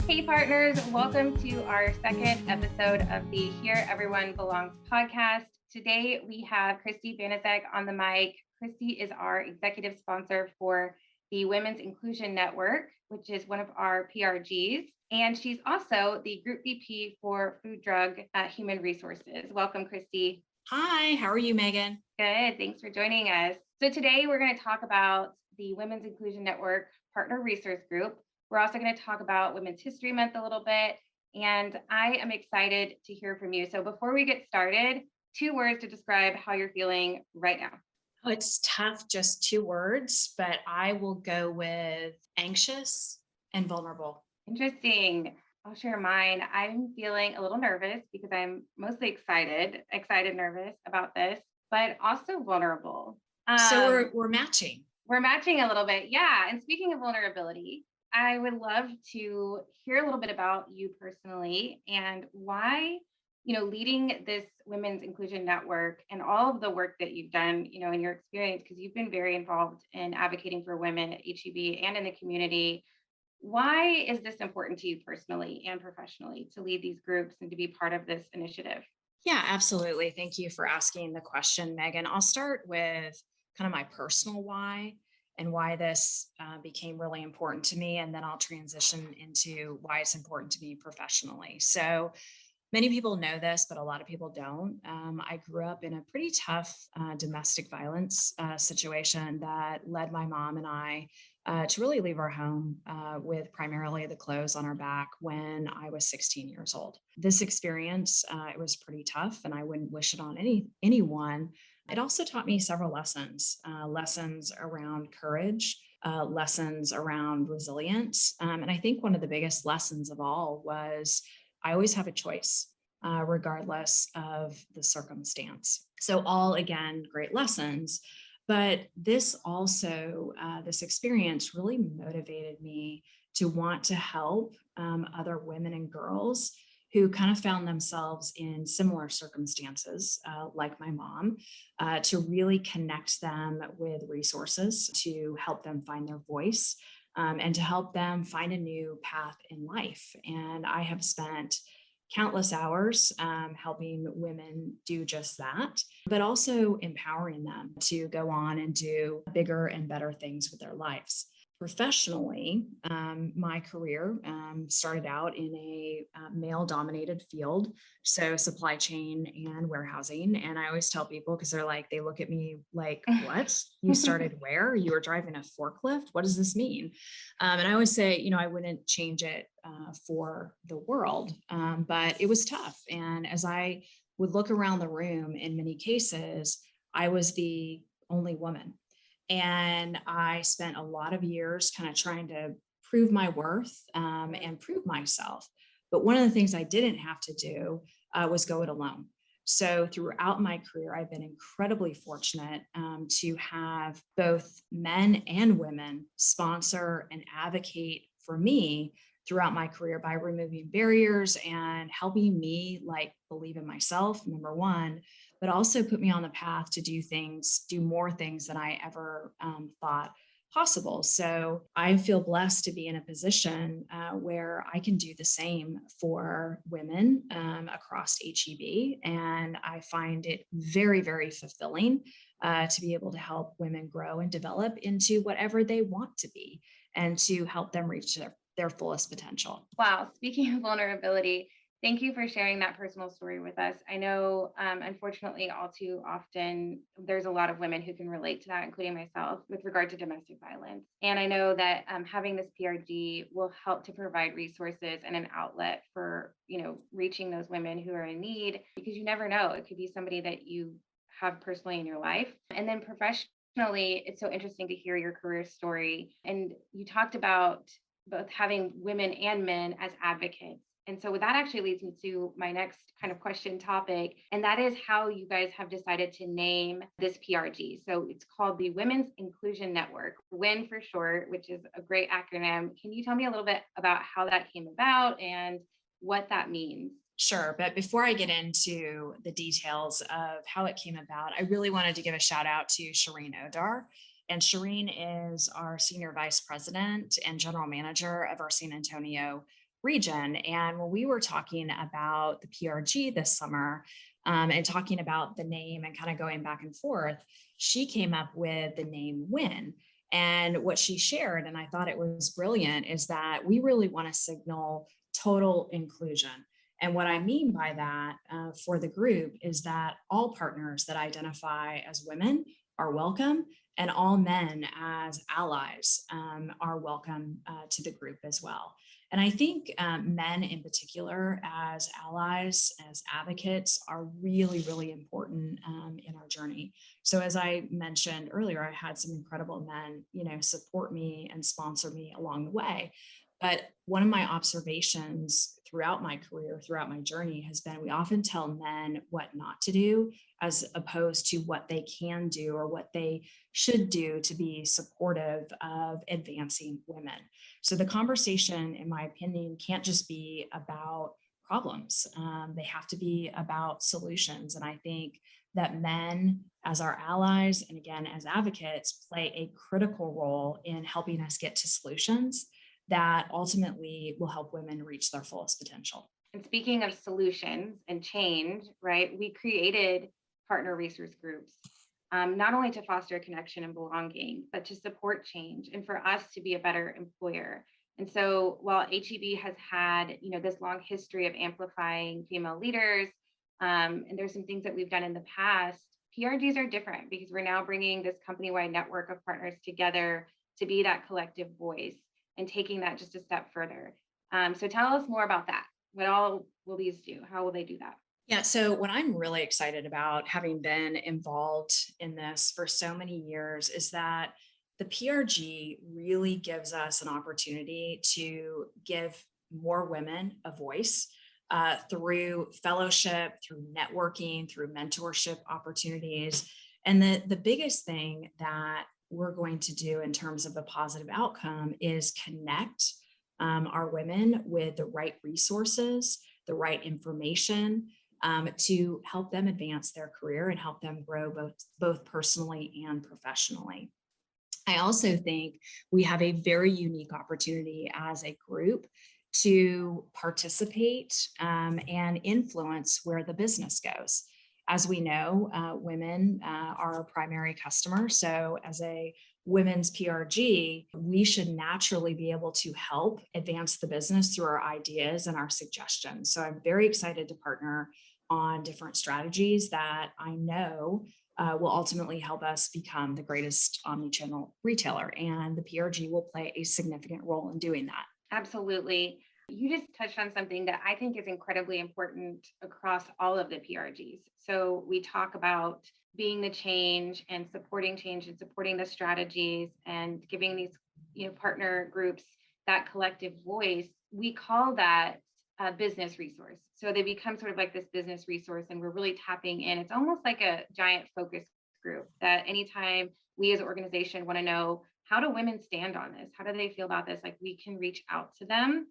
Hey, partners, welcome to our second episode of the Here Everyone Belongs podcast. Today, we have Christy Banazek on the mic. Christy is our executive sponsor for the Women's Inclusion Network, which is one of our PRGs. And she's also the Group VP for Food, Drug, Human Resources. Welcome, Christy. Hi, how are you, Megan? Good, thanks for joining us. So today, we're going to talk about the Women's Inclusion Network Partner Resource Group. We're also going to talk about Women's History Month a little bit, and I am excited to hear from you. So before we get started, 2 words to describe how you're feeling right now. Oh, it's tough, just 2 words, but I will go with anxious and vulnerable. Interesting. I'll share mine. I'm feeling a little nervous because I'm mostly excited, nervous about this, but also vulnerable. So we're matching. We're matching a little bit. Yeah. And speaking of vulnerability, I would love to hear a little bit about you personally and why, leading this Women's Inclusion Network and all of the work that you've done, in your experience, because you've been very involved in advocating for women at HEB and in the community. Why is this important to you personally and professionally to lead these groups and to be part of this initiative? Yeah, absolutely. Thank you for asking the question, Megan. I'll start with kind of my personal why and why this became really important to me. And then I'll transition into why it's important to me professionally. So many people know this, but a lot of people don't. I grew up in a pretty tough domestic violence situation that led my mom and I to really leave our home with primarily the clothes on our back when I was 16 years old. This experience, it was pretty tough, and I wouldn't wish it on anyone. It also taught me several lessons around courage, lessons around resilience. And I think one of the biggest lessons of all was I always have a choice, regardless of the circumstance. So, all again, great lessons. But this also, this experience really motivated me to want to help other women and girls who kind of found themselves in similar circumstances, like my mom, to really connect them with resources to help them find their voice, and to help them find a new path in life. And I have spent countless hours helping women do just that, but also empowering them to go on and do bigger and better things with their lives. Professionally, my career started out in a male-dominated field, so supply chain and warehousing. And I always tell people, because they look at me like, "What? You started where? You were driving a forklift? What does this mean?" And I always say, I wouldn't change it for the world, but it was tough. And as I would look around the room, in many cases, I was the only woman. And I spent a lot of years kind of trying to prove my worth and prove myself. But one of the things I didn't have to do was go it alone. So throughout my career, I've been incredibly fortunate to have both men and women sponsor and advocate for me throughout my career by removing barriers and helping me believe in myself, number one, but also put me on the path to do more things than I ever thought possible. So I feel blessed to be in a position where I can do the same for women across HEB. And I find it very, very fulfilling to be able to help women grow and develop into whatever they want to be and to help them reach their fullest potential. Wow. Speaking of vulnerability, thank you for sharing that personal story with us. I know, unfortunately, all too often, there's a lot of women who can relate to that, including myself, with regard to domestic violence. And I know that having this PRG will help to provide resources and an outlet for, reaching those women who are in need, because you never know. It could be somebody that you have personally in your life. And then professionally, it's so interesting to hear your career story. And you talked about both having women and men as advocates. And so that actually leads me to my next kind of question topic, and that is how you guys have decided to name this PRG. So it's called the Women's Inclusion Network, WIN for short, which is a great acronym. Can you tell me a little bit about how that came about and what that means? Sure. But before I get into the details of how it came about, I really wanted to give a shout out to Shireen Odar. And Shireen is our Senior Vice President and General Manager of our San Antonio region. And when we were talking about the PRG this summer, and talking about the name and kind of going back and forth, she came up with the name WIN. And what she shared, and I thought it was brilliant, is that we really want to signal total inclusion. And what I mean by that for the group is that all partners that identify as women are welcome, and all men as allies are welcome to the group as well. And I think men in particular, as allies, as advocates, are really, really important in our journey. So as I mentioned earlier, I had some incredible men, support me and sponsor me along the way. But one of my observations throughout my career, throughout my journey, has been we often tell men what not to do as opposed to what they can do or what they should do to be supportive of advancing women. So the conversation, in my opinion, can't just be about problems. They have to be about solutions. And I think that men, as our allies, and again, as advocates, play a critical role in helping us get to solutions that ultimately will help women reach their fullest potential. And speaking of solutions and change, right, we created partner resource groups, not only to foster connection and belonging, but to support change and for us to be a better employer. And so while HEB has had, this long history of amplifying female leaders, and there's some things that we've done in the past, PRGs are different because we're now bringing this company-wide network of partners together to be that collective voice and taking that just a step further. So tell us more about that. What all will these do? How will they do that? Yeah, so what I'm really excited about, having been involved in this for so many years, is that the PRG really gives us an opportunity to give more women a voice through fellowship, through networking, through mentorship opportunities. And the biggest thing that we're going to do in terms of a positive outcome is connect our women with the right resources, the right information, to help them advance their career and help them grow both personally and professionally. I also think we have a very unique opportunity as a group to participate and influence where the business goes. As we know, women are our primary customer. So as a women's PRG, we should naturally be able to help advance the business through our ideas and our suggestions. So I'm very excited to partner on different strategies that I know will ultimately help us become the greatest omnichannel retailer. And the PRG will play a significant role in doing that. Absolutely. You just touched on something that I think is incredibly important across all of the PRGs. So we talk about being the change and supporting the strategies and giving these, partner groups that collective voice. We call that a business resource. So they become sort of like this business resource, and we're really tapping in. It's almost like a giant focus group that anytime we as an organization want to know, how do women stand on this? How do they feel about this? Like, we can reach out to them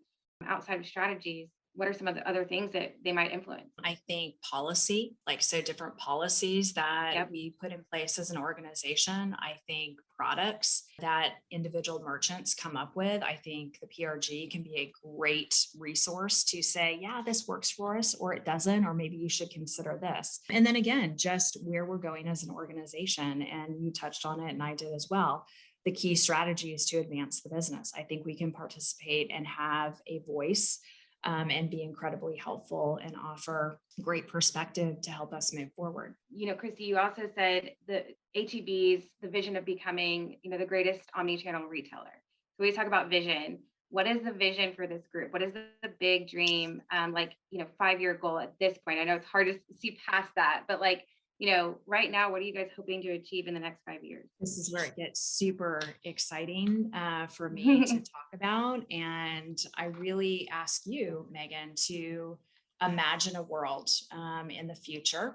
outside of strategies. What are some of the other things that they might influence? I think policy, different policies that Yep. we put in place as an organization. I think products that individual merchants come up with. I think the PRG can be a great resource to say, yeah, this works for us, or it doesn't, or maybe you should consider this. And then again, just where we're going as an organization. And you touched on it, and I did as well. The key strategy is to advance the business. I think we can participate and have a voice and be incredibly helpful and offer great perspective to help us move forward. Christy, you also said the HEB's, the vision of becoming, the greatest omni-channel retailer. So we talk about vision. What is the vision for this group? What is the big dream, 5-year goal at this point? I know it's hard to see past that, but right now, what are you guys hoping to achieve in the next 5 years? This is where it gets super exciting for me to talk about. And I really ask you, Megan, to imagine a world in the future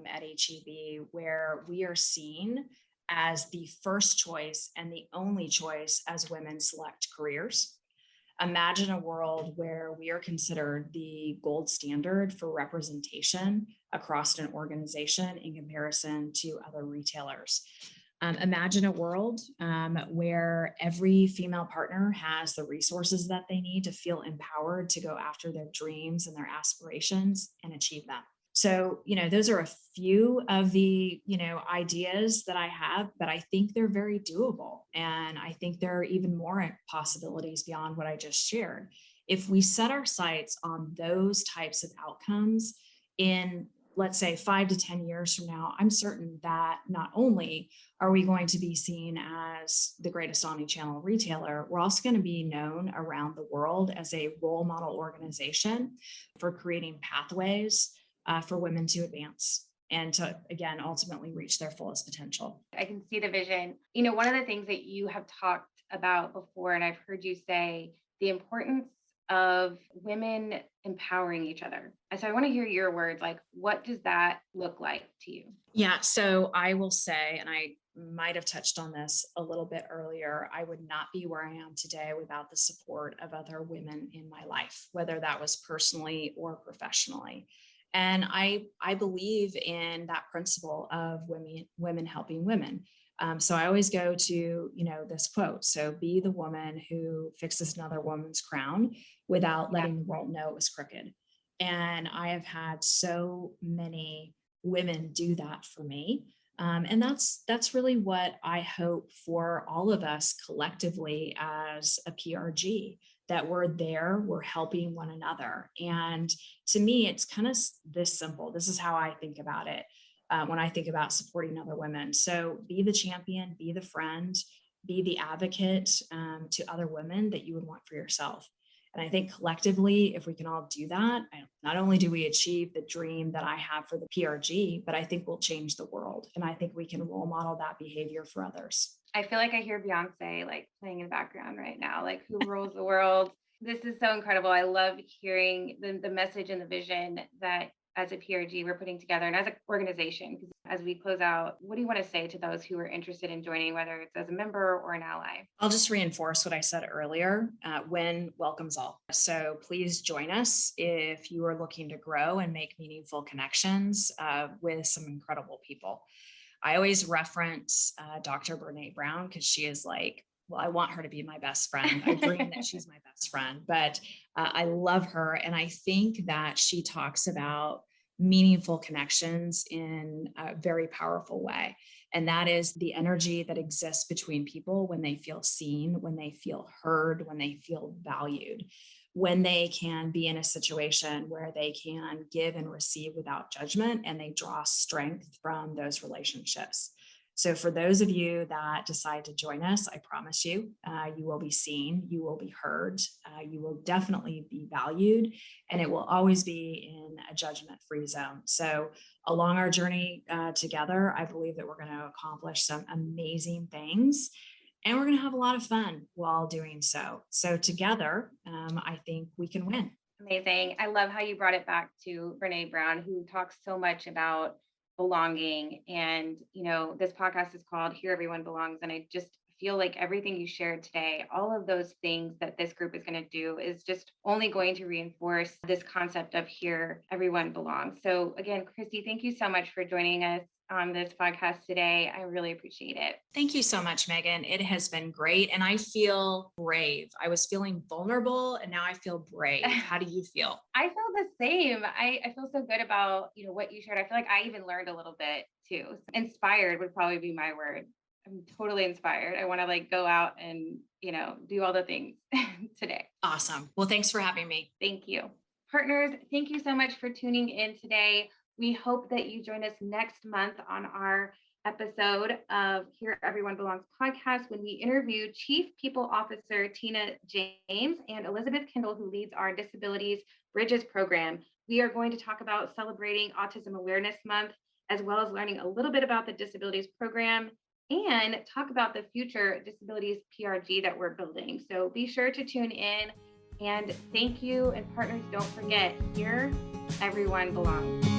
at HEB where we are seen as the first choice and the only choice as women select careers. Imagine a world where we are considered the gold standard for representation across an organization in comparison to other retailers. Imagine a world where every female partner has the resources that they need to feel empowered to go after their dreams and their aspirations and achieve them. So, those are a few of the, ideas that I have, but I think they're very doable. And I think there are even more possibilities beyond what I just shared. If we set our sights on those types of outcomes in, let's say, 5 to 10 years from now, I'm certain that not only are we going to be seen as the greatest omni-channel retailer, we're also going to be known around the world as a role model organization for creating pathways for women to advance and to, again, ultimately reach their fullest potential. I can see the vision. One of the things that you have talked about before, and I've heard you say, the importance of women empowering each other. And so I want to hear your words. Like, what does that look like to you? Yeah, so I will say, and I might have touched on this a little bit earlier, I would not be where I am today without the support of other women in my life, whether that was personally or professionally. And I believe in that principle of women helping women. So I always go to, this quote. So be the woman who fixes another woman's crown without letting the world know it was crooked. And I have had so many women do that for me. And that's really what I hope for all of us collectively as a PRG, that we're there, we're helping one another. And to me, it's kind of this simple. This is how I think about it when I think about supporting other women. So be the champion, be the friend, be the advocate to other women that you would want for yourself. And I think collectively, if we can all do that, not only do we achieve the dream that I have for the PRG, but I think we'll change the world. And I think we can role model that behavior for others. I feel like I hear Beyonce like playing in the background right now, like who rules the world. This is so incredible. I love hearing the message and the vision that as a PRG we're putting together and as an organization. Because as we close out, what do you want to say to those who are interested in joining, whether it's as a member or an ally? I'll just reinforce what I said earlier. Win welcomes all. So please join us if you are looking to grow and make meaningful connections with some incredible people. I always reference Dr. Brene Brown because she is like, well, I want her to be my best friend. I dream that she's my best friend, but I love her. And I think that she talks about meaningful connections in a very powerful way. And that is the energy that exists between people when they feel seen, when they feel heard, when they feel valued, when they can be in a situation where they can give and receive without judgment, and they draw strength from those relationships. So for those of you that decide to join us, I promise you, you will be seen, you will be heard, you will definitely be valued, and it will always be in a judgment-free zone. So along our journey together, I believe that we're going to accomplish some amazing things, and we're going to have a lot of fun while doing so. So together, I think we can win. Amazing. I love how you brought it back to Brene Brown, who talks so much about belonging. And, this podcast is called Here Everyone Belongs. And I just feel like everything you shared today, all of those things that this group is going to do is just only going to reinforce this concept of here everyone belongs. So again, Christy, thank you so much for joining us on this podcast today. I really appreciate it. Thank you so much, Megan. It has been great. And I feel brave. I was feeling vulnerable and now I feel brave. How do you feel? I feel the same. I feel so good about, what you shared. I feel like I even learned a little bit too. Inspired would probably be my word. I'm totally inspired. I want to go out and, do all the things today. Awesome. Well, thanks for having me. Thank you. Partners, thank you so much for tuning in today. We hope that you join us next month on our episode of Here Everyone Belongs podcast when we interview Chief People Officer Tina James and Elizabeth Kendall, who leads our Disabilities Bridges program. We are going to talk about celebrating Autism Awareness Month, as well as learning a little bit about the disabilities program and talk about the future disabilities PRG that we're building. So be sure to tune in, and thank you. And partners, don't forget, here everyone belongs.